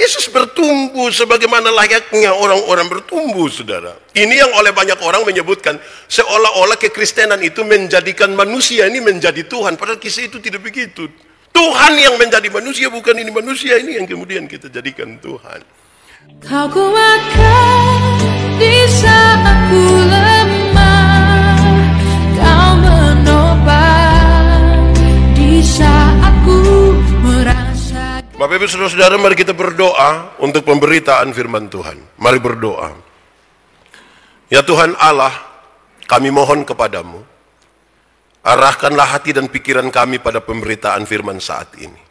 Yesus bertumbuh sebagaimana layaknya orang-orang bertumbuh, saudara. Ini yang oleh banyak orang menyebutkan seolah-olah kekristenan itu menjadikan manusia ini menjadi Tuhan. Padahal kisah itu tidak begitu. Tuhan yang menjadi manusia, bukan ini manusia ini yang kemudian kita jadikan Tuhan. Kau kuatkan di saat ku lemah, Kau menopang di saat ku merasa. Bapak Ibu Saudara-saudara, mari kita berdoa untuk pemberitaan firman Tuhan. Mari berdoa. Ya Tuhan Allah, kami mohon kepadamu, arahkanlah hati dan pikiran kami pada pemberitaan firman saat ini.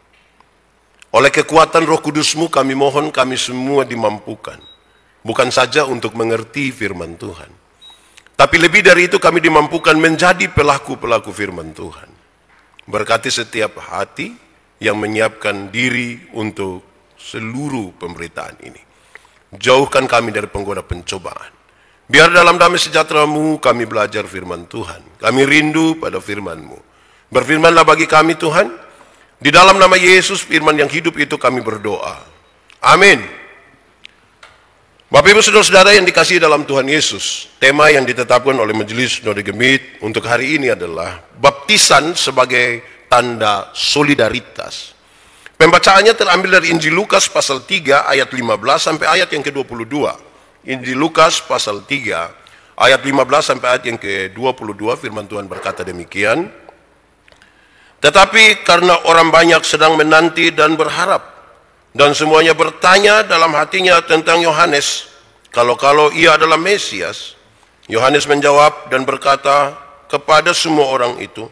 Oleh kekuatan Roh Kudus-Mu kami mohon kami semua dimampukan. Bukan saja untuk mengerti firman Tuhan, tapi lebih dari itu kami dimampukan menjadi pelaku-pelaku firman Tuhan. Berkati setiap hati yang menyiapkan diri untuk seluruh pemberitaan ini. Jauhkan kami dari penggoda pencobaan. Biar dalam damai sejahtera-Mu kami belajar firman Tuhan. Kami rindu pada firman-Mu. Berfirmanlah bagi kami Tuhan. Di dalam nama Yesus firman yang hidup itu kami berdoa. Amin. Bapak Ibu Saudara-saudara yang dikasihi dalam Tuhan Yesus, tema yang ditetapkan oleh Majelis Node Gemit untuk hari ini adalah baptisan sebagai tanda solidaritas. Pembacaannya terambil dari Injil Lukas pasal 3 ayat 15 sampai ayat yang ke-22. Injil Lukas pasal 3 ayat 15 sampai ayat yang ke-22, firman Tuhan berkata demikian. Tetapi karena orang banyak sedang menanti dan berharap, dan semuanya bertanya dalam hatinya tentang Yohanes, kalau ia adalah Mesias, Yohanes menjawab dan berkata kepada semua orang itu,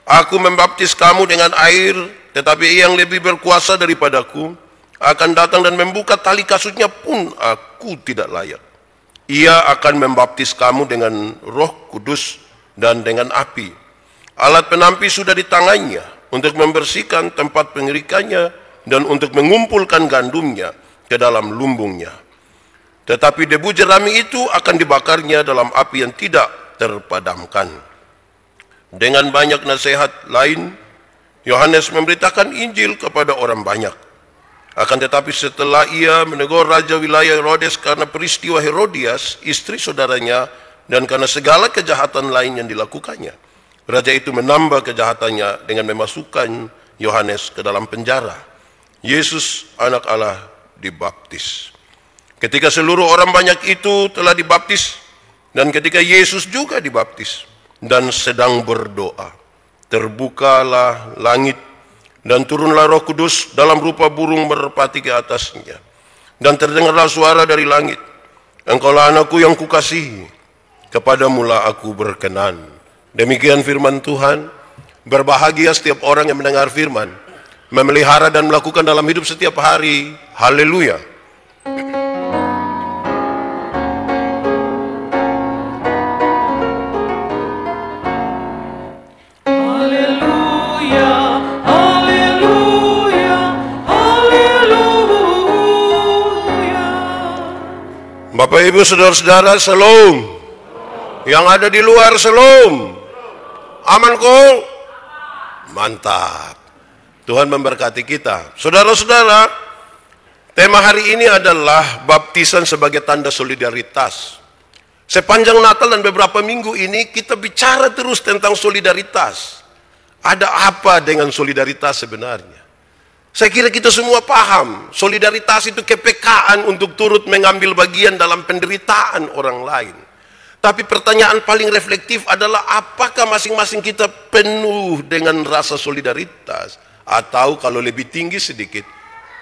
Aku membaptis kamu dengan air, tetapi yang lebih berkuasa daripadaku akan datang dan membuka tali kasutnya pun aku tidak layak. Ia akan membaptis kamu dengan Roh Kudus dan dengan api. Alat penampi sudah di tangannya untuk membersihkan tempat pengirikannya dan untuk mengumpulkan gandumnya ke dalam lumbungnya. Tetapi debu jerami itu akan dibakarnya dalam api yang tidak terpadamkan. Dengan banyak nasihat lain, Yohanes memberitakan Injil kepada orang banyak. Akan tetapi setelah ia menegur raja wilayah Herodes karena peristiwa Herodias, istri saudaranya, dan karena segala kejahatan lain yang dilakukannya, raja itu menambah kejahatannya dengan memasukkan Yohanes ke dalam penjara. Yesus anak Allah dibaptis. Ketika seluruh orang banyak itu telah dibaptis, dan ketika Yesus juga dibaptis dan sedang berdoa, terbukalah langit dan turunlah Roh Kudus dalam rupa burung merpati ke atasnya. Dan terdengarlah suara dari langit, Engkaulah anakku yang kukasihi, kepadamulah aku berkenan. Demikian firman Tuhan. Berbahagia setiap orang yang mendengar firman, memelihara dan melakukan dalam hidup setiap hari. Haleluya. Haleluya, haleluya, haleluya. Bapak Ibu Saudara-saudara, shalom. Yang ada di luar, shalom. Aman kok? Mantap. Tuhan memberkati kita. Saudara-saudara, tema hari ini adalah baptisan sebagai tanda solidaritas. Sepanjang Natal dan beberapa minggu ini kita bicara terus tentang solidaritas. Ada apa dengan solidaritas sebenarnya? Saya kira kita semua paham, solidaritas itu kepekaan untuk turut mengambil bagian dalam penderitaan orang lain. Tapi pertanyaan paling reflektif adalah apakah masing-masing kita penuh dengan rasa solidaritas? Atau kalau lebih tinggi sedikit,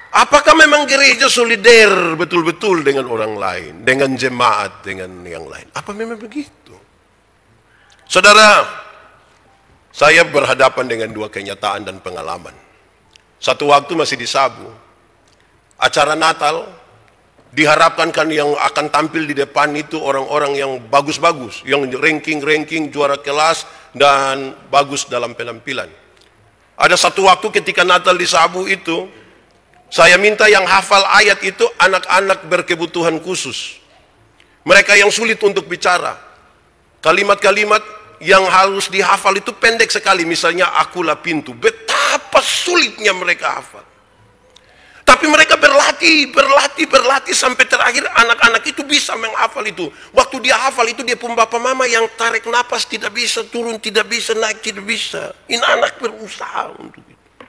apakah memang gereja solider betul-betul dengan orang lain, dengan jemaat, dengan yang lain? Apa memang begitu? Saudara, saya berhadapan dengan dua kenyataan dan pengalaman. Satu waktu masih di Sabu, acara Natal, diharapkan kan yang akan tampil di depan itu orang-orang yang bagus-bagus, yang ranking-ranking, juara kelas, dan bagus dalam penampilan. Ada satu waktu ketika Natal di Sabu itu, saya minta yang hafal ayat itu anak-anak berkebutuhan khusus. Mereka yang sulit untuk bicara. Kalimat-kalimat yang harus dihafal itu pendek sekali. Misalnya, akulah pintu. Betapa sulitnya mereka hafal. Tapi mereka berlatih berlatih sampai terakhir anak-anak itu bisa menghafal itu. Waktu dia hafal itu dia pun bapak mama yang tarik napas tidak bisa, turun tidak bisa, naik tidak bisa. Ini anak berusaha untuk itu.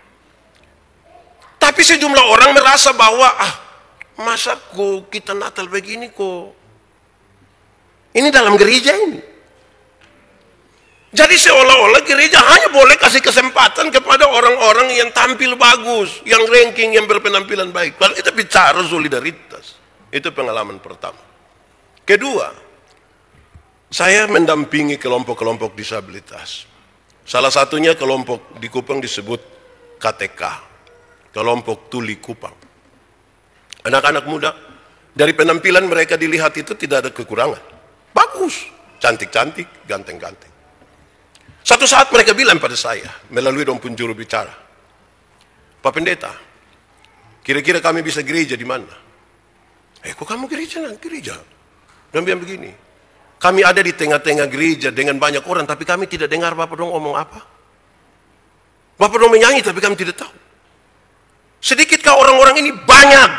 Tapi sejumlah orang merasa bahwa masa kok kita Natal begini kok. Ini dalam gereja ini. Jadi seolah-olah gereja hanya boleh kasih kesempatan kepada orang-orang yang tampil bagus, yang ranking, yang berpenampilan baik. Kalau kita bicara solidaritas, itu pengalaman pertama. Kedua, saya mendampingi kelompok-kelompok disabilitas. Salah satunya kelompok di Kupang disebut KTK, kelompok Tuli Kupang. Anak-anak muda, dari penampilan mereka dilihat itu tidak ada kekurangan. Bagus, cantik-cantik, ganteng-ganteng. Satu saat mereka bilang pada saya, melalui dompun juru bicara, Pak Pendeta, kira-kira kami bisa gereja di mana? Kok kamu gereja? Gereja. Dan bilang begini, kami ada di tengah-tengah gereja dengan banyak orang, tapi kami tidak dengar Bapak dong ngomong apa. Bapak dong menyanyi, tapi kami tidak tahu. Sedikitkah orang-orang ini? Banyak.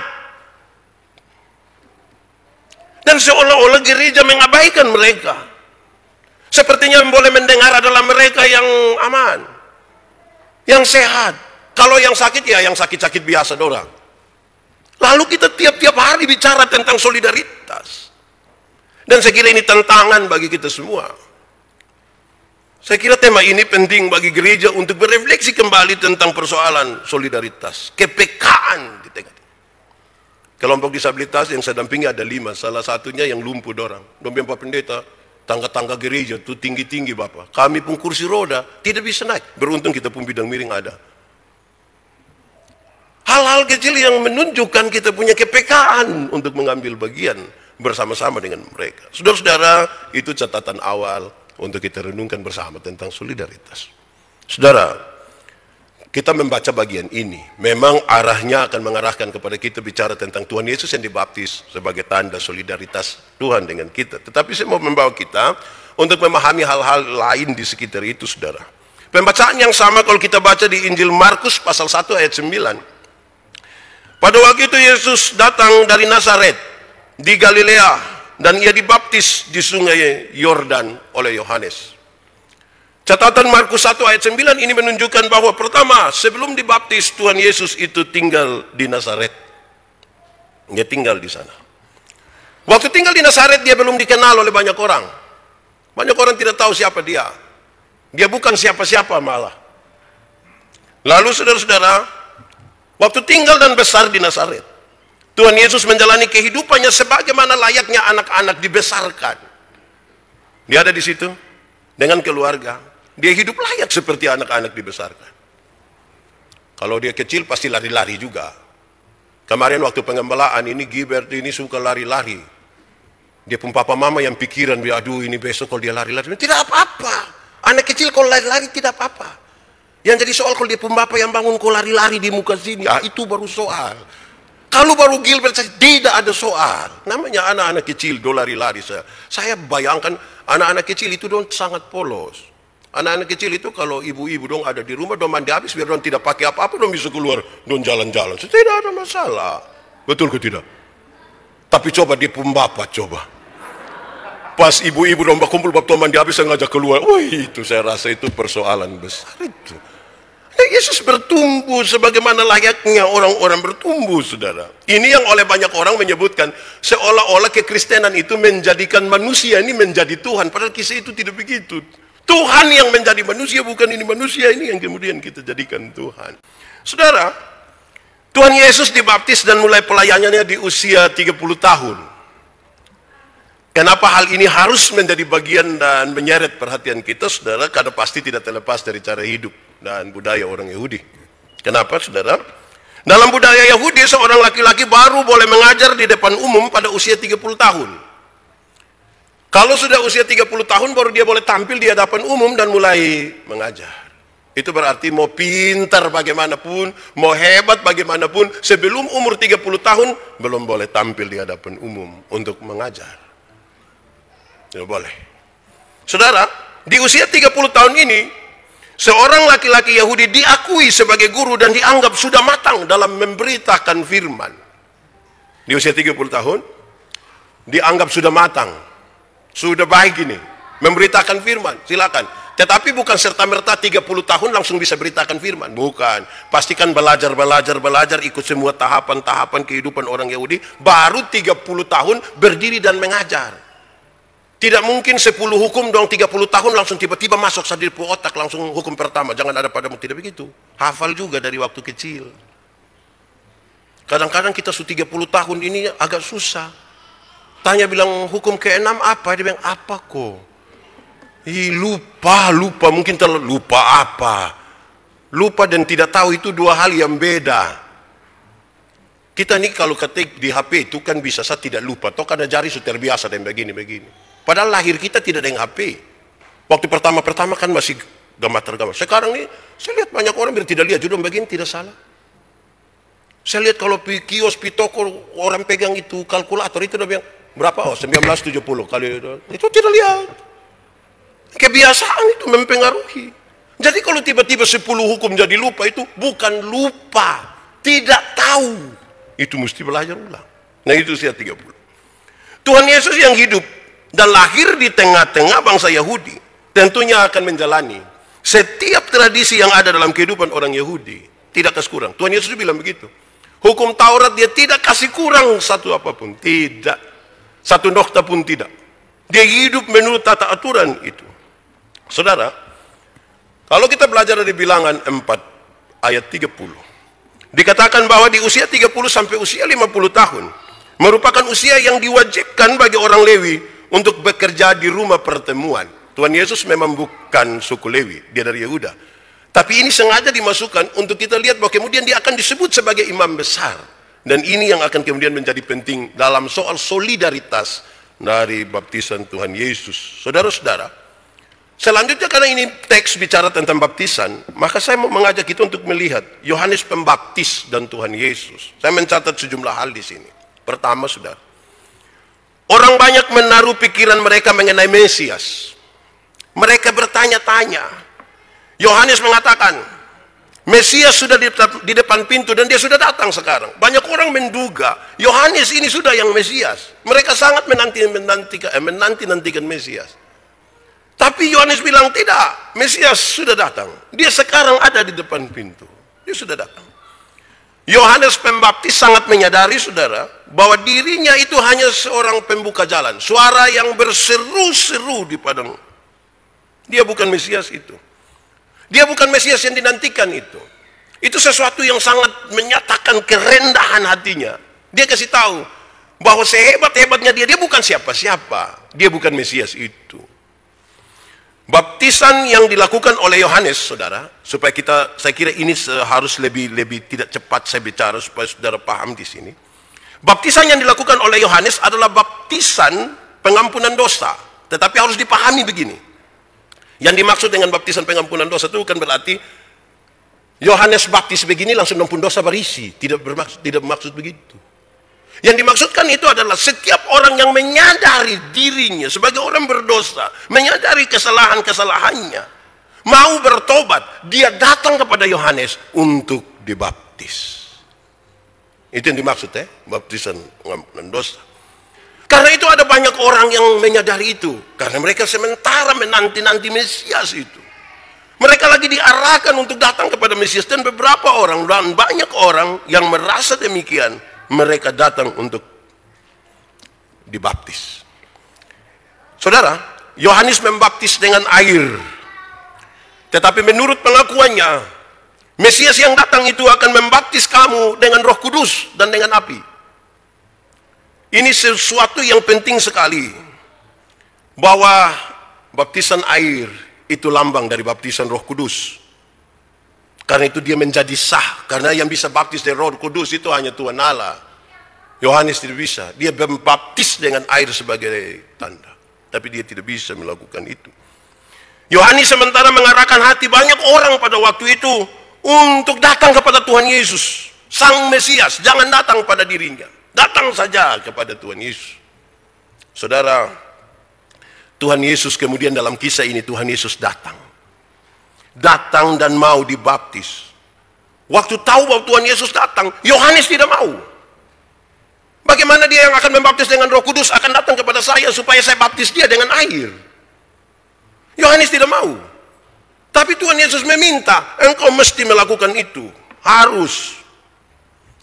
Dan seolah-olah gereja mengabaikan mereka. Sepertinya yang boleh mendengar adalah mereka yang aman, yang sehat. Kalau yang sakit, ya yang sakit-sakit biasa dorang. Lalu kita tiap-tiap hari bicara tentang solidaritas. Dan saya kira ini tantangan bagi kita semua. Saya kira tema ini penting bagi gereja untuk berefleksi kembali tentang persoalan solidaritas, kepekaan di tengah. Kelompok disabilitas yang saya dampingi ada 5, salah satunya yang lumpuh dorang. Dompet Pak Pendeta, tangga-tangga gereja itu tinggi-tinggi Bapak. Kami pun kursi roda tidak bisa naik. Beruntung kita pun bidang miring ada. Hal-hal kecil yang menunjukkan kita punya kepekaan untuk mengambil bagian bersama-sama dengan mereka. Saudara-saudara, itu catatan awal untuk kita renungkan bersama tentang solidaritas. Saudara, kita membaca bagian ini, memang arahnya akan mengarahkan kepada kita bicara tentang Tuhan Yesus yang dibaptis sebagai tanda solidaritas Tuhan dengan kita. Tetapi saya mau membawa kita untuk memahami hal-hal lain di sekitar itu, saudara. Pembacaan yang sama kalau kita baca di Injil Markus pasal 1 ayat 9. Pada waktu itu Yesus datang dari Nazaret di Galilea dan ia dibaptis di sungai Yordan oleh Yohanes. Catatan Markus 1 ayat 9 ini menunjukkan bahwa pertama, sebelum dibaptis Tuhan Yesus itu tinggal di Nazaret. Dia tinggal di sana. Waktu tinggal di Nazaret dia belum dikenal oleh banyak orang. Banyak orang tidak tahu siapa dia. Dia bukan siapa-siapa malah. Lalu saudara-saudara, waktu tinggal dan besar di Nazaret, Tuhan Yesus menjalani kehidupannya sebagaimana layaknya anak-anak dibesarkan. Dia ada di situ dengan keluarga. Dia hidup layak seperti anak-anak dibesarkan. Kalau dia kecil pasti lari-lari juga. Kemarin waktu pengembalaan ini Gilbert ini suka lari-lari. Dia pun papa mama yang pikiran, aduh ini besok kalau dia lari-lari. Tidak apa-apa. Anak kecil kalau lari-lari tidak apa-apa. Yang jadi soal kalau dia pun bapak yang bangun kau lari-lari di muka sini, itu baru soal. Kalau baru Gilbert tidak ada soal. Namanya anak-anak kecil do lari-lari. Saya bayangkan anak-anak kecil itu dong sangat polos. Anak-anak kecil itu kalau ibu-ibu dong ada di rumah, dong mandi habis, biar dong tidak pakai apa-apa, dong bisa keluar, dong jalan-jalan. Tidak ada masalah. Betul ke tidak? Tapi coba di pembapak, coba. Pas ibu-ibu dong kumpul, bab mandi habis, saya ngajak keluar. Wih, itu saya rasa itu persoalan besar itu. Yesus bertumbuh sebagaimana layaknya orang-orang bertumbuh, saudara. Ini yang oleh banyak orang menyebutkan, seolah-olah kekristenan itu menjadikan manusia ini menjadi Tuhan. Padahal kisah itu tidak begitu. Tuhan yang menjadi manusia, bukan ini manusia ini yang kemudian kita jadikan Tuhan. Saudara, Tuhan Yesus dibaptis dan mulai pelayanannya di usia 30 tahun. Kenapa hal ini harus menjadi bagian dan menyeret perhatian kita, saudara? Karena pasti tidak terlepas dari cara hidup dan budaya orang Yahudi. Kenapa, saudara? Dalam budaya Yahudi, seorang laki-laki baru boleh mengajar di depan umum pada usia 30 tahun. Kalau sudah usia 30 tahun baru dia boleh tampil di hadapan umum dan mulai mengajar. Itu berarti mau pintar bagaimanapun, mau hebat bagaimanapun, sebelum umur 30 tahun belum boleh tampil di hadapan umum untuk mengajar. Tidak boleh. Saudara, di usia 30 tahun ini, seorang laki-laki Yahudi diakui sebagai guru dan dianggap sudah matang dalam memberitakan firman. Di usia 30 tahun, dianggap sudah matang, sudah baik ini, memberitakan firman, silakan. Tetapi bukan serta-merta 30 tahun langsung bisa beritakan firman, bukan. Pastikan belajar, ikut semua tahapan-tahapan kehidupan orang Yahudi, baru 30 tahun berdiri dan mengajar. Tidak mungkin 10 hukum dong 30 tahun langsung tiba-tiba masuk di otak langsung hukum pertama, jangan ada padamu, tidak begitu. Hafal juga dari waktu kecil. Kadang-kadang kita sudah 30 tahun ini agak susah. Tanya bilang hukum ke-6 apa? Dia bilang apa kok? Lupa, mungkin lupa apa? Lupa dan tidak tahu itu dua hal yang beda. Kita nih kalau ketik di HP itu kan bisa saya tidak lupa, toh karena jari sudah terbiasa dan begini. Padahal lahir kita tidak ada yang HP. Waktu pertama-pertama kan masih gambar-gambar. Sekarang nih saya lihat banyak orang biar tidak lihat juga begini tidak salah. Saya lihat kalau di kios, di toko orang pegang itu kalkulator itu udah bilang berapa? 1970 kali itu tidak lihat. Kebiasaan itu mempengaruhi. Jadi kalau tiba-tiba 10 hukum jadi lupa itu bukan lupa, tidak tahu. Itu mesti belajar ulang. Nah itu usia 30. Tuhan Yesus yang hidup dan lahir di tengah-tengah bangsa Yahudi tentunya akan menjalani setiap tradisi yang ada dalam kehidupan orang Yahudi. Tidak kasih kurang. Tuhan Yesus bilang begitu. Hukum Taurat dia tidak kasih kurang satu apapun. Tidak. Satu nokta pun tidak. Dia hidup menurut tata aturan itu. Saudara, kalau kita belajar dari bilangan 4 ayat 30. Dikatakan bahwa di usia 30 sampai usia 50 tahun. Merupakan usia yang diwajibkan bagi orang Lewi untuk bekerja di rumah pertemuan. Tuhan Yesus memang bukan suku Lewi. Dia dari Yehuda. Tapi ini sengaja dimasukkan untuk kita lihat bahwa kemudian dia akan disebut sebagai imam besar. Dan ini yang akan kemudian menjadi penting dalam soal solidaritas dari baptisan Tuhan Yesus. Saudara-saudara, selanjutnya karena ini teks bicara tentang baptisan, maka saya mau mengajak kita untuk melihat Yohanes Pembaptis dan Tuhan Yesus. Saya mencatat sejumlah hal di sini. Pertama, saudara, orang banyak menaruh pikiran mereka mengenai Mesias. Mereka bertanya-tanya. Yohanes mengatakan, Mesias sudah di depan pintu dan dia sudah datang sekarang. Banyak orang menduga, Yohanes ini sudah yang Mesias. Mereka sangat menanti-nantikan Mesias. Tapi Yohanes bilang tidak, Mesias sudah datang. Dia sekarang ada di depan pintu. Dia sudah datang. Yohanes Pembaptis sangat menyadari, saudara, bahwa dirinya itu hanya seorang pembuka jalan. Suara yang berseru-seru di padang. Dia bukan Mesias itu. Dia bukan Mesias yang dinantikan itu. Itu sesuatu yang sangat menyatakan kerendahan hatinya. Dia kasih tahu bahwa sehebat-hebatnya dia bukan siapa-siapa. Dia bukan Mesias itu. Baptisan yang dilakukan oleh Yohanes, saudara, supaya saya kira ini harus lebih tidak cepat saya bicara supaya saudara paham di sini. Baptisan yang dilakukan oleh Yohanes adalah baptisan pengampunan dosa. Tetapi harus dipahami begini. Yang dimaksud dengan baptisan pengampunan dosa itu bukan berarti Yohanes baptis begini langsung ampun dosa berisi. Tidak bermaksud begitu. Yang dimaksudkan itu adalah setiap orang yang menyadari dirinya sebagai orang berdosa, menyadari kesalahan-kesalahannya, mau bertobat, dia datang kepada Yohanes untuk dibaptis. Itu yang dimaksud baptisan pengampunan dosa. Karena itu ada banyak orang yang menyadari itu. Karena mereka sementara menanti-nanti Mesias itu. Mereka lagi diarahkan untuk datang kepada Mesias. Dan beberapa orang dan banyak orang yang merasa demikian, mereka datang untuk dibaptis. Saudara, Yohanes membaptis dengan air. Tetapi menurut pengakuannya, Mesias yang datang itu akan membaptis kamu dengan Roh Kudus dan dengan api. Ini sesuatu yang penting sekali. Bahwa baptisan air itu lambang dari baptisan Roh Kudus. Karena itu dia menjadi sah. Karena yang bisa baptis dari Roh Kudus itu hanya Tuhan Allah. Yohanes tidak bisa. Dia membaptis dengan air sebagai tanda. Tapi dia tidak bisa melakukan itu. Yohanes sementara mengarahkan hati banyak orang pada waktu itu untuk datang kepada Tuhan Yesus, Sang Mesias. Jangan datang pada dirinya. Datang saja kepada Tuhan Yesus. Saudara, Tuhan Yesus kemudian dalam kisah ini Tuhan Yesus datang. Datang dan mau dibaptis. Waktu tahu bahwa Tuhan Yesus datang, Yohanes tidak mau. Bagaimana dia yang akan membaptis dengan Roh Kudus akan datang kepada saya supaya saya baptis dia dengan air? Yohanes tidak mau. Tapi Tuhan Yesus meminta, engkau mesti melakukan itu. Harus.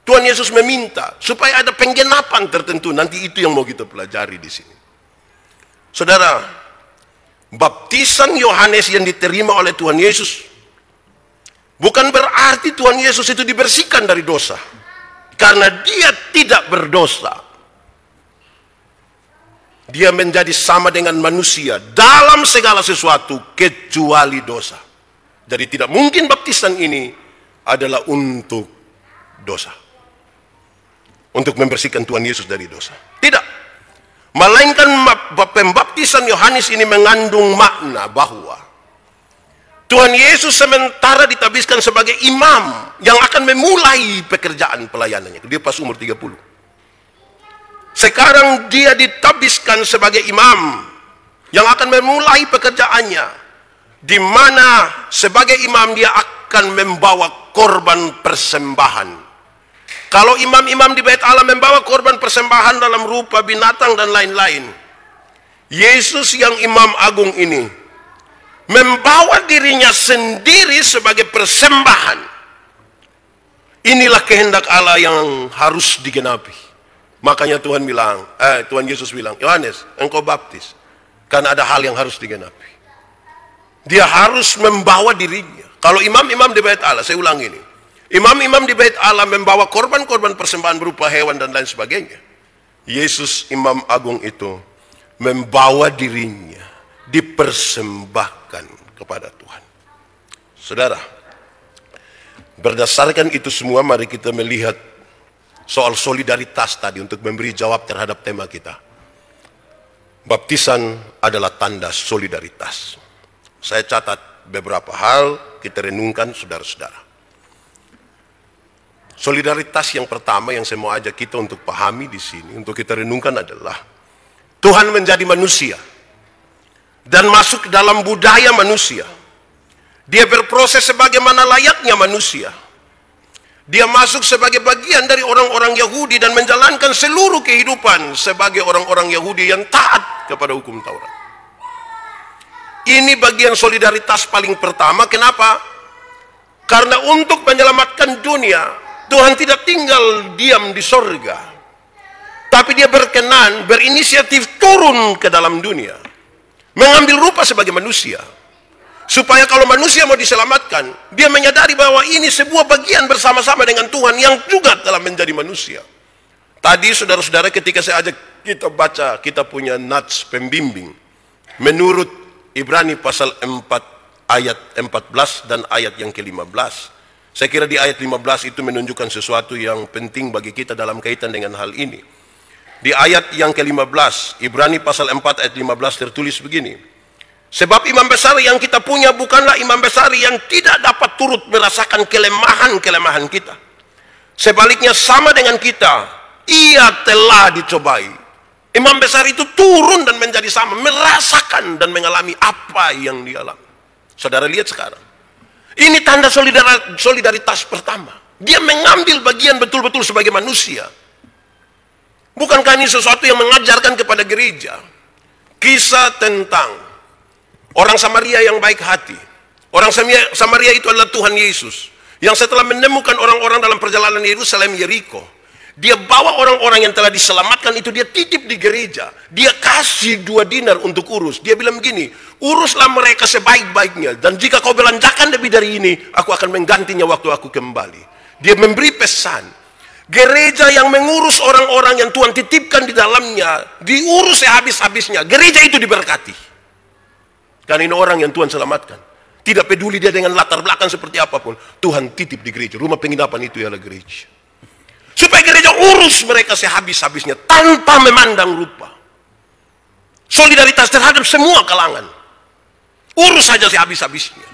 Tuhan Yesus meminta supaya ada penggenapan tertentu. Nanti itu yang mau kita pelajari di sini. Saudara, baptisan Yohanes yang diterima oleh Tuhan Yesus bukan berarti Tuhan Yesus itu dibersihkan dari dosa. Karena dia tidak berdosa. Dia menjadi sama dengan manusia dalam segala sesuatu kecuali dosa. Jadi tidak mungkin baptisan ini adalah untuk dosa. Untuk membersihkan Tuhan Yesus dari dosa. Tidak. Melainkan pembaptisan Yohanes ini mengandung makna bahwa Tuhan Yesus sementara ditabiskan sebagai imam yang akan memulai pekerjaan pelayanannya. Dia pas umur 30. Sekarang dia ditabiskan sebagai imam yang akan memulai pekerjaannya, di mana sebagai imam dia akan membawa korban persembahan. Kalau imam-imam di Bait Allah membawa korban persembahan dalam rupa binatang dan lain-lain, Yesus yang imam agung ini membawa dirinya sendiri sebagai persembahan. Inilah kehendak Allah yang harus digenapi. Makanya Tuhan Yesus bilang, Yohanes, engkau baptis karena ada hal yang harus digenapi. Dia harus membawa dirinya. Kalau imam-imam di Bait Allah, saya ulang ini, imam-imam di Bait Allah membawa korban-korban persembahan berupa hewan dan lain sebagainya. Yesus imam agung itu membawa dirinya, dipersembahkan kepada Tuhan. Saudara, berdasarkan itu semua mari kita melihat soal solidaritas tadi untuk memberi jawab terhadap tema kita. Baptisan adalah tanda solidaritas. Saya catat beberapa hal, kita renungkan saudara-saudara. Solidaritas yang pertama yang saya mau ajak kita untuk pahami di sini, untuk kita renungkan adalah Tuhan menjadi manusia dan masuk ke dalam budaya manusia. Dia berproses sebagaimana layaknya manusia. Dia masuk sebagai bagian dari orang-orang Yahudi dan menjalankan seluruh kehidupan sebagai orang-orang Yahudi yang taat kepada hukum Taurat. Ini bagian solidaritas paling pertama. Kenapa? Karena untuk menyelamatkan dunia, Tuhan tidak tinggal diam di sorga, tapi dia berkenan, berinisiatif turun ke dalam dunia, mengambil rupa sebagai manusia. Supaya kalau manusia mau diselamatkan, dia menyadari bahwa ini sebuah bagian bersama-sama dengan Tuhan yang juga telah menjadi manusia. Tadi saudara-saudara ketika saya ajak kita baca, kita punya nats pembimbing. Menurut Ibrani pasal 4 ayat 14 dan ayat yang ke-15. Saya kira di ayat 15 itu menunjukkan sesuatu yang penting bagi kita dalam kaitan dengan hal ini. Di ayat yang ke-15, Ibrani pasal 4 ayat 15 tertulis begini. Sebab imam besar yang kita punya bukanlah imam besar yang tidak dapat turut merasakan kelemahan-kelemahan kita. Sebaliknya sama dengan kita, ia telah dicobai. Imam besar itu turun dan menjadi sama, merasakan dan mengalami apa yang dia alami. Saudara lihat sekarang. Ini tanda solidaritas pertama. Dia mengambil bagian betul-betul sebagai manusia. Bukankah ini sesuatu yang mengajarkan kepada gereja? Kisah tentang orang Samaria yang baik hati. Orang Samaria itu adalah Tuhan Yesus, yang setelah menemukan orang-orang dalam perjalanan Yerusalem Yeriko, dia bawa orang-orang yang telah diselamatkan itu, dia titip di gereja. Dia kasih 2 dinar untuk urus. Dia bilang begini, uruslah mereka sebaik-baiknya, dan jika kau belanjakan lebih dari ini, aku akan menggantinya waktu aku kembali. Dia memberi pesan, gereja yang mengurus orang-orang yang Tuhan titipkan di dalamnya, diurus sehabis-habisnya, gereja itu diberkati. Karena ini orang yang Tuhan selamatkan. Tidak peduli dia dengan latar belakang seperti apapun, Tuhan titip di gereja. Rumah penginapan itu adalah gereja. Supaya gereja urus mereka sehabis-habisnya tanpa memandang rupa. Solidaritas terhadap semua kalangan. Urus saja sehabis-habisnya.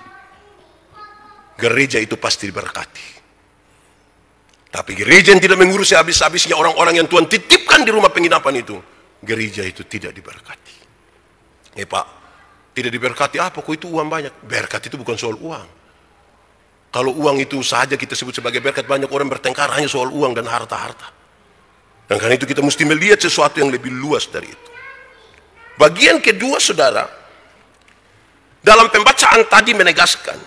Gereja itu pasti diberkati. Tapi gereja yang tidak mengurus sehabis-habisnya orang-orang yang Tuhan titipkan di rumah penginapan itu, gereja itu tidak diberkati. Pak, tidak diberkati apa? Kok itu uang banyak? Berkat itu bukan soal uang. Kalau uang itu saja kita sebut sebagai berkat, banyak orang bertengkar hanya soal uang dan harta-harta. Dan karena itu kita mesti melihat sesuatu yang lebih luas dari itu. Bagian kedua, saudara, dalam pembacaan tadi menegaskan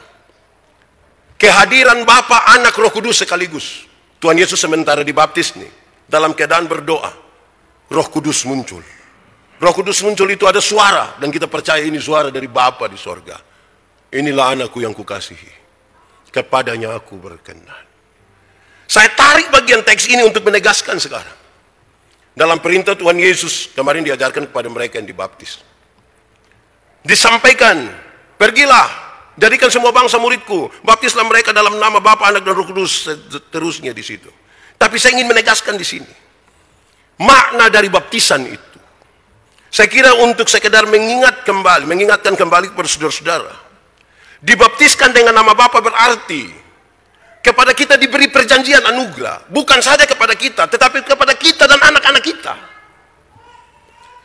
kehadiran Bapa, Anak, Roh Kudus sekaligus. Tuhan Yesus sementara dibaptis nih, dalam keadaan berdoa, Roh Kudus muncul. Roh Kudus muncul itu ada suara, dan kita percaya ini suara dari Bapa di sorga. Inilah anakku yang kukasihi, kepadanya aku berkenan. Saya tarik bagian teks ini untuk menegaskan sekarang. Dalam perintah Tuhan Yesus kemarin diajarkan kepada mereka yang dibaptis, disampaikan, pergilah, jadikan semua bangsa muridku, baptislah mereka dalam nama Bapa, Anak, dan Roh Kudus, seterusnya di situ. Tapi saya ingin menegaskan di sini makna dari baptisan itu. Saya kira untuk sekedar mengingatkan kembali kepada saudara-saudara, dibaptiskan dengan nama Bapa berarti kepada kita diberi perjanjian anugerah, bukan saja kepada kita, tetapi kepada kita dan anak-anak kita.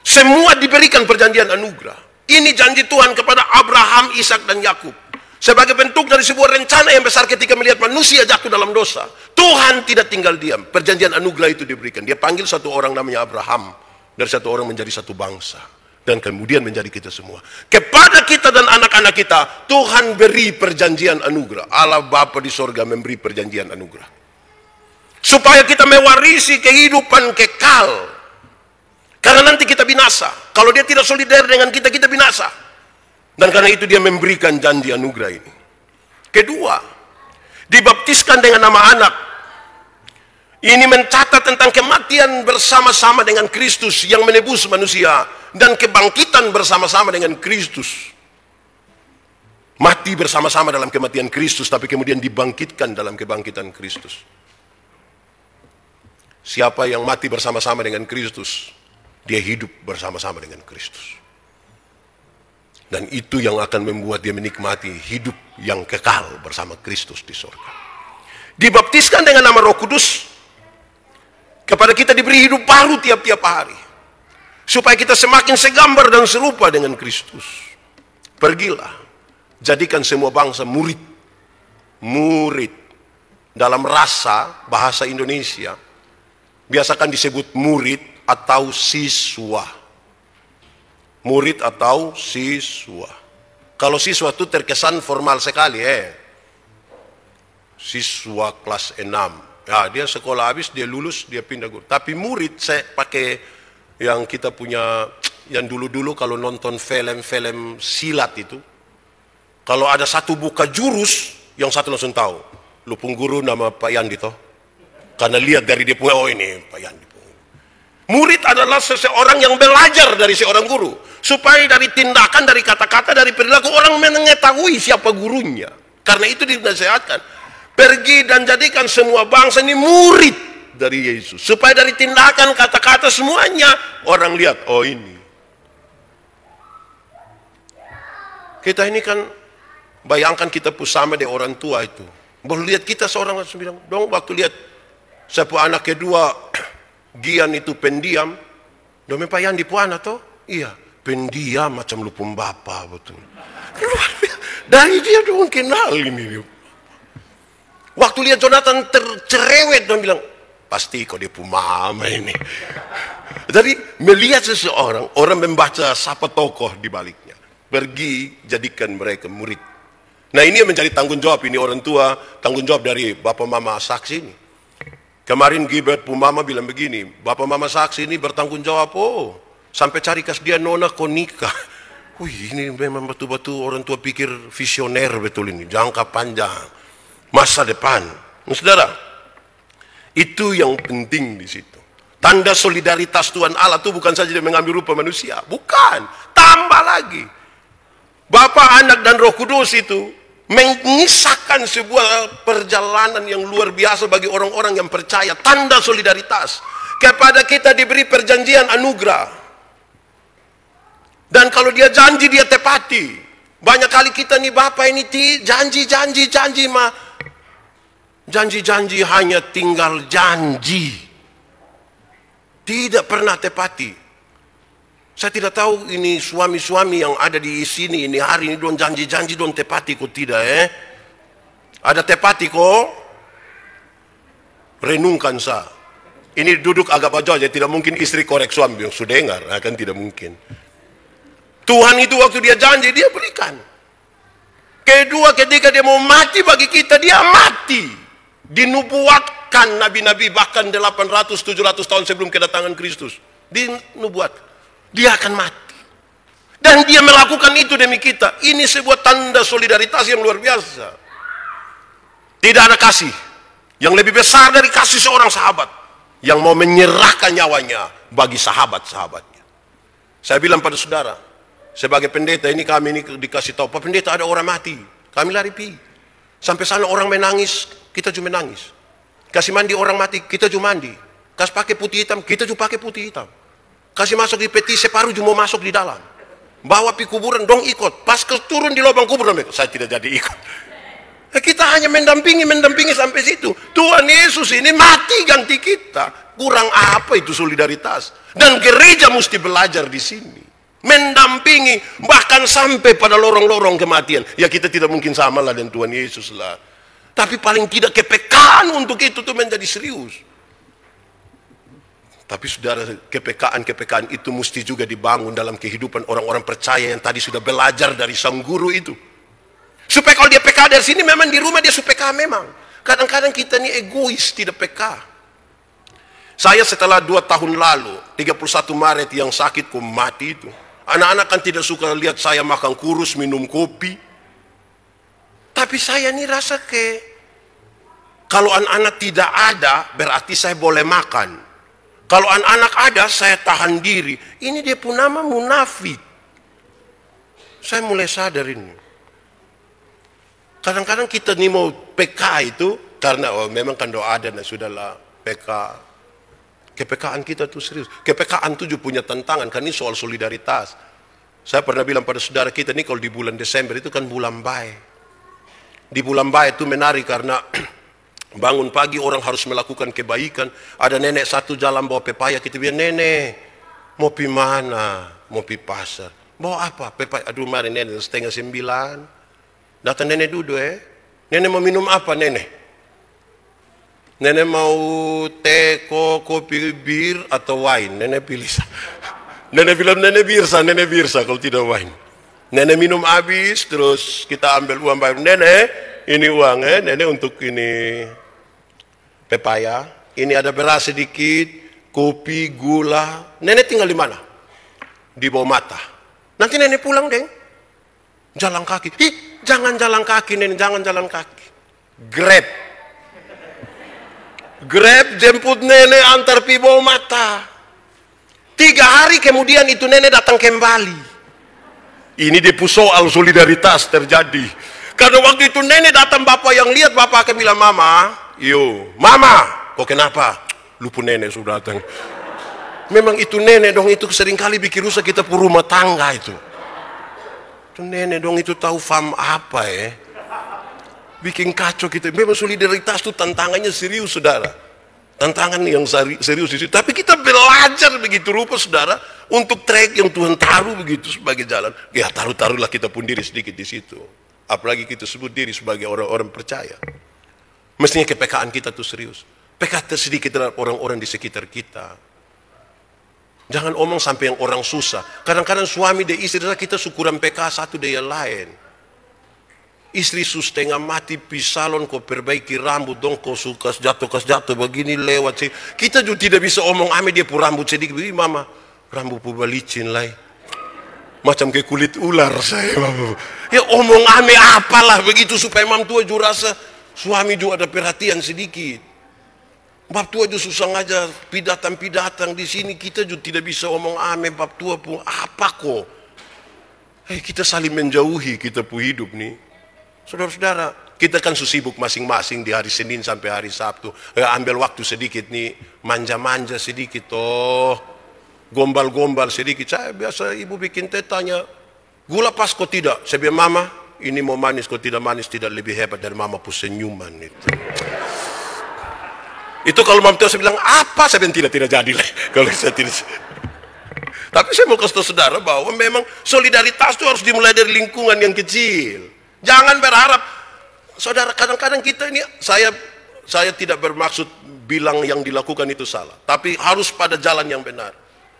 Semua diberikan perjanjian anugerah. Ini janji Tuhan kepada Abraham, Ishak, dan Yakub. Sebagai bentuk dari sebuah rencana yang besar ketika melihat manusia jatuh dalam dosa. Tuhan tidak tinggal diam. Perjanjian anugerah itu diberikan. Dia panggil satu orang namanya Abraham. Dari satu orang menjadi satu bangsa. Dan kemudian menjadi kita semua. Kepada kita dan anak-anak kita, Tuhan beri perjanjian anugerah. Allah Bapa di sorga memberi perjanjian anugerah. Supaya kita mewarisi kehidupan kekal. Karena nanti kita binasa. Kalau dia tidak solider dengan kita, kita binasa. Dan karena itu dia memberikan janji anugerah ini. Kedua, dibaptiskan dengan nama anak. Ini mencatat tentang kematian bersama-sama dengan Kristus yang menebus manusia. Dan kebangkitan bersama-sama dengan Kristus. Mati bersama-sama dalam kematian Kristus, tapi kemudian dibangkitkan dalam kebangkitan Kristus. Siapa yang mati bersama-sama dengan Kristus, dia hidup bersama-sama dengan Kristus. Dan itu yang akan membuat dia menikmati hidup yang kekal bersama Kristus di surga. Dibaptiskan dengan nama Roh Kudus, kepada kita diberi hidup baru tiap-tiap hari. Supaya kita semakin segambar dan serupa dengan Kristus. Pergilah, jadikan semua bangsa murid. Murid. Dalam bahasa Indonesia, biasakan disebut murid atau siswa. Murid atau siswa. Kalau siswa itu terkesan formal sekali, siswa kelas 6. Ya, dia sekolah habis, dia lulus, dia pindah guru. Tapi murid, saya pakai yang kita punya, yang dulu-dulu kalau nonton film-film silat itu, kalau ada satu buka jurus, yang satu langsung tahu. Lupung guru nama Pak Yandi toh. Karena lihat dari dia punya, oh ini Pak Yandi. Murid adalah seseorang yang belajar dari seorang guru. Supaya dari tindakan, dari kata-kata, dari perilaku, orang mengetahui siapa gurunya. Karena itu dinasihatkan. Pergi dan jadikan semua bangsa ini murid dari Yesus. Supaya dari tindakan, kata-kata semuanya orang lihat, oh ini. Kita ini kan, bayangkan kita pun sama dengan orang tua itu. Baru lihat kita seorang langsung bilang, dong waktu lihat siapa anak kedua, Gian itu pendiam. Dome Pak Yandi puana toh? Iya, pendiam macam lupung bapa betul. Dari dia dong kenal ini. Waktu lihat Jonathan tercerewet dan bilang, pasti kau dia mama ini. Jadi melihat seseorang, orang membaca siapa tokoh di baliknya. Pergi jadikan mereka murid. Nah ini yang menjadi tanggung jawab ini orang tua, tanggung jawab dari Bapak Mama saksi ini. Kemarin Gilbert Pumama bilang begini, Bapak Mama saksi ini bertanggung jawab, sampai cari kas dia nona kau nikah. Wih ini memang betul-betul orang tua pikir visioner betul ini, jangka panjang. Masa depan. Nah, saudara, itu yang penting di situ. Tanda solidaritas Tuhan Allah itu bukan saja dia mengambil rupa manusia, bukan, tambah lagi. Bapa, Anak, dan Roh Kudus itu mengisahkan sebuah perjalanan yang luar biasa bagi orang-orang yang percaya. Tanda solidaritas. Kepada kita diberi perjanjian anugerah. Dan kalau dia janji, dia tepati. Banyak kali kita nih Bapak ini janji mah. Janji-janji hanya tinggal janji. Tidak pernah tepati. Saya tidak tahu ini suami-suami yang ada di sini ini hari ini don janji-janji don tepati kok tidak Ada tepati kok? Renungkan sah. Ini duduk agak baju aja, tidak mungkin istri korek suami yang sudah dengar, kan tidak mungkin. Tuhan itu waktu dia janji, dia berikan. Kedua, ketika dia mau mati bagi kita, dia mati. Dinubuatkan nabi-nabi bahkan 800-700 tahun sebelum kedatangan Kristus. Dinubuat, dia akan mati. Dan dia melakukan itu demi kita. Ini sebuah tanda solidaritas yang luar biasa. Tidak ada kasih yang lebih besar dari kasih seorang sahabat yang mau menyerahkan nyawanya bagi sahabat-sahabatnya. Saya bilang pada saudara, sebagai pendeta ini kami ini dikasih tahu, Pak Pendeta ada orang mati, kami lari pi. Sampai sana orang menangis, kita juga menangis. Kasih mandi orang mati, kita juga mandi. Kasih pakai putih hitam, kita juga pakai putih hitam. Kasih masuk di peti separuh juga mau masuk di dalam. Bawa pi kuburan, dong ikut. Pas turun di lubang kuburan, saya tidak jadi ikut. Kita hanya mendampingi sampai situ. Tuhan Yesus ini mati ganti kita. Kurang apa itu solidaritas? Dan gereja mesti belajar di sini. Mendampingi bahkan sampai pada lorong-lorong kematian. Ya kita tidak mungkin sama lah dengan Tuhan Yesus lah. Tapi paling tidak kepekaan untuk itu tuh menjadi serius. Tapi saudara, kepekaan itu mesti juga dibangun dalam kehidupan orang-orang percaya yang tadi sudah belajar dari sang guru itu. Supaya kalau dia peka dari sini, memang di rumah dia supeka memang. Kadang-kadang kita ini egois, tidak peka. Saya setelah 2 tahun lalu, 31 Maret yang sakit mati itu. Anak-anak kan tidak suka lihat saya makan kurus, minum kopi. Tapi saya ini rasa kalau anak-anak tidak ada, berarti saya boleh makan. Kalau anak-anak ada, saya tahan diri. Ini dia pun nama munafik. Saya mulai sadar ini. Kadang-kadang kita nih mau PK itu, karena memang kan doa ada, nah sudahlah PK. Kepekaan kita tuh serius. Kepekaan tuh juga punya tantangan, kan ini soal solidaritas. Saya pernah bilang pada saudara kita nih, kalau di bulan Desember itu kan bulan baik. Di bulan baik itu menarik karena bangun pagi orang harus melakukan kebaikan. Ada nenek satu jalan bawa pepaya, kita bilang, nenek mau pi mana? Mau pi pasar. Bawa apa? Pepaya. Aduh mari nenek 8:30. Datang nenek duduk Nenek mau minum apa nenek? Nenek mau teh, kopi, bir atau wine? Nenek pilih. Nenek bilang nenek birsa kalau tidak wine. Nenek minum habis, terus kita ambil uang bayar. Nenek, ini uang nenek untuk ini pepaya. Ini ada beras sedikit, kopi, gula. Nenek tinggal di mana? Di bawah mata. Nanti nenek pulang deng. Jalan kaki. Jangan jalan kaki nenek, jangan jalan kaki. Grab jemput nenek antar pi bawah mata. 3 hari kemudian itu nenek datang kembali. Ini dia soal solidaritas terjadi. Karena waktu itu nenek datang, bapak yang lihat, bapak akan bilang, mama, kok kenapa? Lupa nenek sudah datang. Memang itu nenek dong, itu seringkali bikin rusak kita pun rumah tangga itu. Itu nenek dong, itu tahu faham apa bikin kacau kita. Memang solidaritas itu tantangannya serius saudara. Tantangan yang serius itu. Tapi kita belajar begitu rupa saudara, untuk trek yang Tuhan taruh begitu sebagai jalan. Ya taruhlah kita pun diri sedikit di situ. Apalagi kita sebut diri sebagai orang-orang percaya. Mestinya kepekaan kita tuh serius. Peka sedikit terhadap orang-orang di sekitar kita. Jangan omong sampai yang orang susah. Kadang-kadang suami dan istri kita syukuran PK satu dari yang lain. Istri setengah mati pisalon, kau perbaiki rambut dong, kau suka jatuh begini lewat sih. Kita juga tidak bisa omong ame dia pun rambut sedikit. Mama, rambut pun balicin lah. Macam kayak kulit ular saya. Ya omong ame apalah begitu supaya mam tua juga rasa suami juga ada perhatian sedikit. Bab tua juga susah ngajar pidatan di sini, kita juga tidak bisa omong ame bab tua pun apa kok. Kita saling menjauhi kita pun hidup nih. Saudara-saudara, kita kan sibuk masing-masing di hari Senin sampai hari Sabtu. Ambil waktu sedikit nih, manja-manja sedikit gombal-gombal sedikit. Saya biasa ibu bikin teh tanya, gula pas kok tidak? Saya bilang, mama, ini mau manis kok tidak manis, tidak lebih hebat dari mama pun senyuman itu. Itu kalau mam tua saya bilang apa, saya bilang tidak jadi lah. Kalau saya tidak. Tapi saya mau kasih tahu saudara bahwa memang solidaritas itu harus dimulai dari lingkungan yang kecil. Jangan berharap, saudara, kadang-kadang kita ini, saya saya tidak bermaksud bilang yang dilakukan itu salah, tapi harus pada jalan yang benar.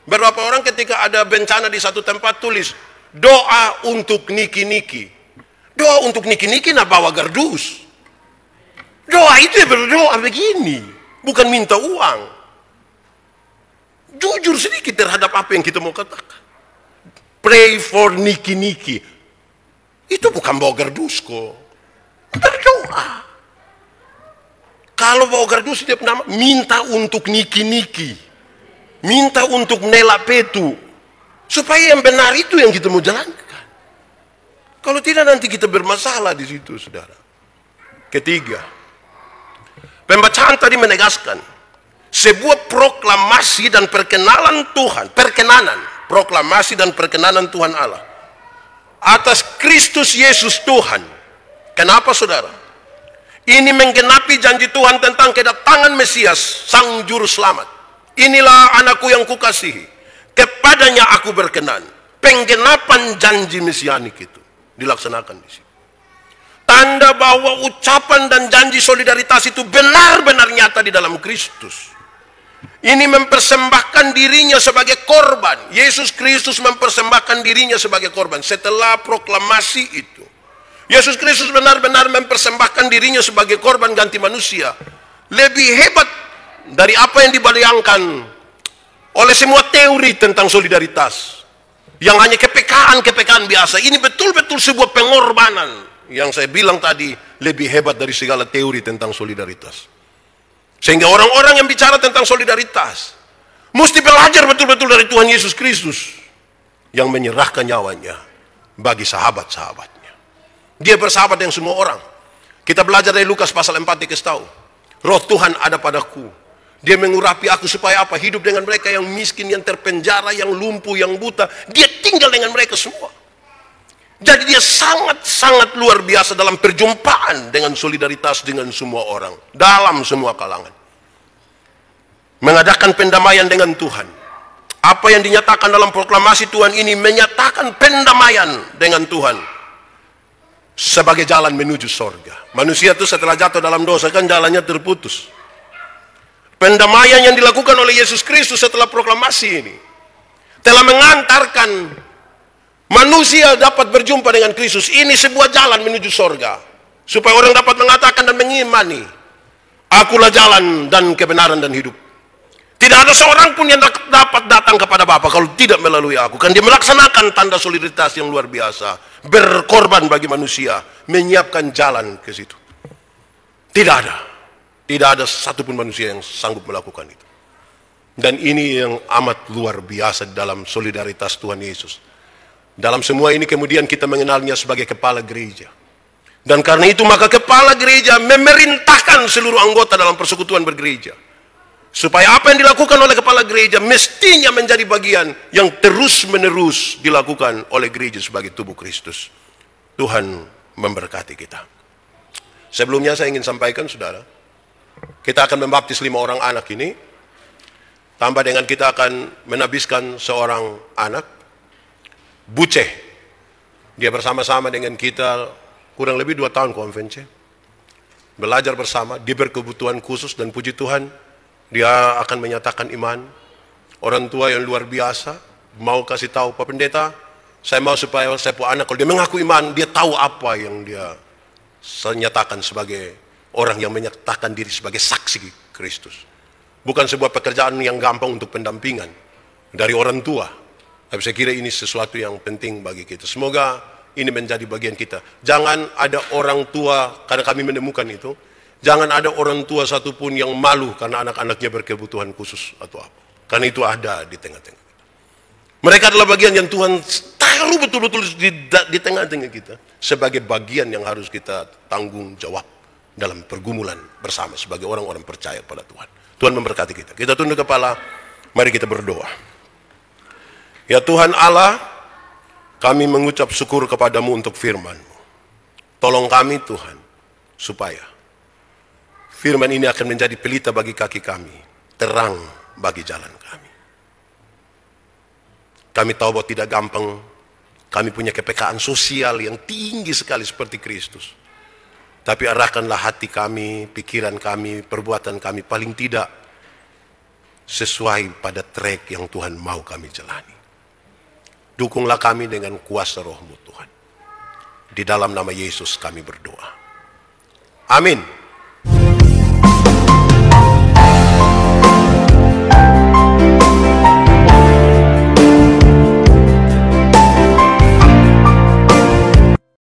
Berapa orang ketika ada bencana di satu tempat tulis doa untuk niki-niki. Doa untuk niki-niki nah bawa gardus. Doa itu ya berdoa begini, bukan minta uang. Jujur sedikit terhadap apa yang kita mau katakan. Pray for niki-niki. Itu bukan bawa gardus kok. Berdoa. Kalau bawa gardus setiap nama, minta untuk niki-niki. Minta untuk nela petu. Supaya yang benar itu yang kita mau jalankan. Kalau tidak nanti kita bermasalah di situ, saudara. Ketiga, pembacaan tadi menegaskan sebuah proklamasi dan perkenanan Tuhan, proklamasi dan perkenanan Tuhan Allah atas Kristus Yesus Tuhan. Kenapa, saudara? Ini menggenapi janji Tuhan tentang kedatangan Mesias, Sang Juru Selamat. Inilah anakku yang kukasihi, kepadanya aku berkenan. Penggenapan janji mesianik itu dilaksanakan di sini. Tanda bahwa ucapan dan janji solidaritas itu benar-benar nyata di dalam Kristus. Ini mempersembahkan dirinya sebagai korban. Yesus Kristus mempersembahkan dirinya sebagai korban. Setelah proklamasi itu, Yesus Kristus benar-benar mempersembahkan dirinya sebagai korban ganti manusia. Lebih hebat dari apa yang dibayangkan oleh semua teori tentang solidaritas. Yang hanya kepekaan biasa. Ini betul-betul sebuah pengorbanan. Yang saya bilang tadi lebih hebat dari segala teori tentang solidaritas. Sehingga orang-orang yang bicara tentang solidaritas mesti belajar betul-betul dari Tuhan Yesus Kristus yang menyerahkan nyawanya bagi sahabat-sahabatnya. Dia bersahabat dengan semua orang. Kita belajar dari Lukas pasal 4 dikasih tahu, Roh Tuhan ada padaku. Dia mengurapi aku supaya apa? Hidup dengan mereka yang miskin, yang terpenjara, yang lumpuh, yang buta. Dia tinggal dengan mereka semua. Jadi dia sangat-sangat luar biasa dalam perjumpaan dengan solidaritas dengan semua orang. Dalam semua kalangan. Mengadakan pendamaian dengan Tuhan. Apa yang dinyatakan dalam proklamasi Tuhan ini menyatakan pendamaian dengan Tuhan. Sebagai jalan menuju sorga. Manusia itu setelah jatuh dalam dosa kan jalannya terputus. Pendamaian yang dilakukan oleh Yesus Kristus setelah proklamasi ini telah mengantarkan manusia dapat berjumpa dengan Kristus. Ini sebuah jalan menuju sorga. Supaya orang dapat mengatakan dan mengimani, akulah jalan dan kebenaran dan hidup. Tidak ada seorang pun yang dapat datang kepada Bapa kalau tidak melalui aku. Kan dia melaksanakan tanda solidaritas yang luar biasa. Berkorban bagi manusia. Menyiapkan jalan ke situ. Tidak ada. Tidak ada satupun manusia yang sanggup melakukan itu. Dan ini yang amat luar biasa dalam solidaritas Tuhan Yesus. Dalam semua ini kemudian kita mengenalnya sebagai kepala gereja. Dan karena itu maka kepala gereja memerintahkan seluruh anggota dalam persekutuan bergereja. Supaya apa yang dilakukan oleh kepala gereja mestinya menjadi bagian yang terus-menerus dilakukan oleh gereja sebagai tubuh Kristus. Tuhan memberkati kita. Sebelumnya saya ingin sampaikan, saudara, kita akan membaptis 5 orang anak ini. Tambah dengan kita akan menabiskan seorang anak, Buceh. Dia bersama-sama dengan kita kurang lebih 2 tahun konvensi. Belajar bersama, dia berkebutuhan khusus dan puji Tuhan, dia akan menyatakan iman. Orang tua yang luar biasa, mau kasih tahu Pak Pendeta, saya mau supaya saya punya anak, kalau dia mengaku iman, dia tahu apa yang dia nyatakan sebagai orang yang menyatakan diri sebagai saksi Kristus. Bukan sebuah pekerjaan yang gampang untuk pendampingan dari orang tua. Tapi saya kira ini sesuatu yang penting bagi kita. Semoga ini menjadi bagian kita. Jangan ada orang tua, karena kami menemukan itu, jangan ada orang tua satupun yang malu karena anak-anaknya berkebutuhan khusus atau apa. Karena itu ada di tengah-tengah kita. Mereka adalah bagian yang Tuhan taruh betul-betul di tengah-tengah kita. Sebagai bagian yang harus kita tanggung jawab dalam pergumulan bersama sebagai orang-orang percaya pada Tuhan. Tuhan memberkati kita. Kita tunduk kepala, mari kita berdoa. Ya Tuhan Allah, kami mengucap syukur kepadamu untuk firman-Mu. Tolong kami Tuhan, supaya firman ini akan menjadi pelita bagi kaki kami, terang bagi jalan kami. Kami tahu bahwa tidak gampang, kami punya kepekaan sosial yang tinggi sekali seperti Kristus. Tapi arahkanlah hati kami, pikiran kami, perbuatan kami paling tidak sesuai pada trek yang Tuhan mau kami jalani. Dukunglah kami dengan kuasa Roh-Mu Tuhan. Di dalam nama Yesus kami berdoa. Amin.